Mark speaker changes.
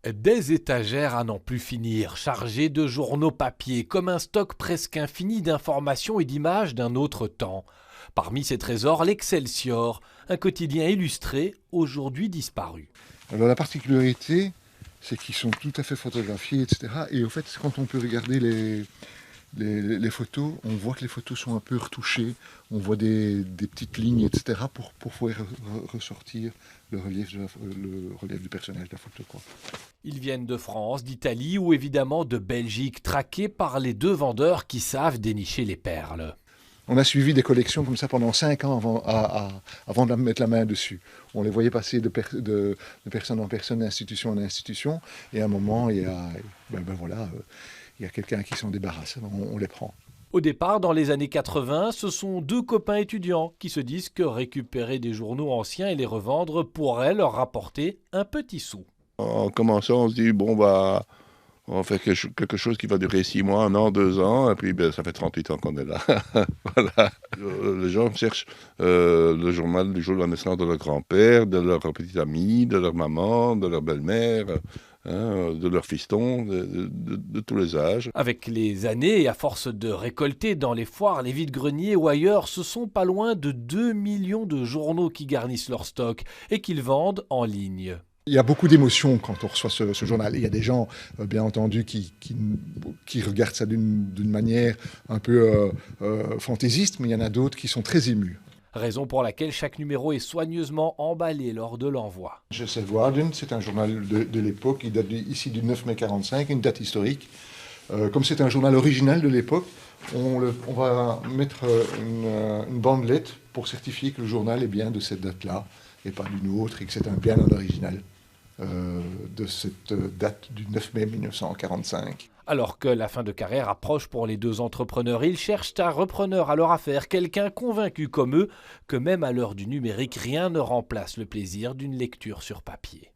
Speaker 1: Des étagères à n'en plus finir, chargées de journaux papier, comme un stock presque infini d'informations et d'images d'un autre temps. Parmi ces trésors, l'Excelsior, un quotidien illustré, aujourd'hui disparu.
Speaker 2: Alors la particularité, c'est qu'ils sont tout à fait photographiés, etc. Et au fait, quand on peut regarder les photos, on voit que les photos sont un peu retouchées, on voit des petites lignes, etc. pour pouvoir ressortir le relief du personnage de la photo, quoi.
Speaker 1: Ils viennent de France, d'Italie ou évidemment de Belgique, traqués par les deux vendeurs qui savent dénicher les perles.
Speaker 2: On a suivi des collections comme ça pendant 5 ans avant de mettre la main dessus. On les voyait passer de personne en personne, d'institution en institution, et à un moment, il y a quelqu'un qui s'en débarrasse, on les prend.
Speaker 1: Au départ, dans les années 80, ce sont deux copains étudiants qui se disent que récupérer des journaux anciens et les revendre pourrait leur rapporter un petit sou.
Speaker 3: En commençant, on se dit, bon, bah, on fait quelque chose qui va durer 6 mois, 1 an, 2 ans, et puis ben, ça fait 38 ans qu'on est là. Voilà. Les gens cherchent le journal du jour de la naissance de leur grand-père, de leur petit ami, de leur maman, de leur belle-mère, de leur fiston, de tous les âges.
Speaker 1: Avec les années et à force de récolter dans les foires, les vides-greniers ou ailleurs, ce sont pas loin de 2 millions de journaux qui garnissent leur stock et qu'ils vendent en ligne.
Speaker 2: Il y a beaucoup d'émotions quand on reçoit ce journal. Il y a des gens, bien entendu, qui regardent ça d'une manière un peu fantaisiste, mais il y en a d'autres qui sont très émus.
Speaker 1: Raison pour laquelle chaque numéro est soigneusement emballé lors de l'envoi.
Speaker 2: Chester Warden, c'est un journal de l'époque, il date ici du 9 mai 45, une date historique. Comme c'est un journal original de l'époque, on va mettre une bandelette pour certifier que le journal est bien de cette date-là et pas d'une autre, et que c'est bien un original de cette date du 9 mai 1945.
Speaker 1: Alors que la fin de carrière approche pour les deux entrepreneurs, ils cherchent un repreneur à leur affaire, quelqu'un convaincu comme eux que même à l'heure du numérique, rien ne remplace le plaisir d'une lecture sur papier.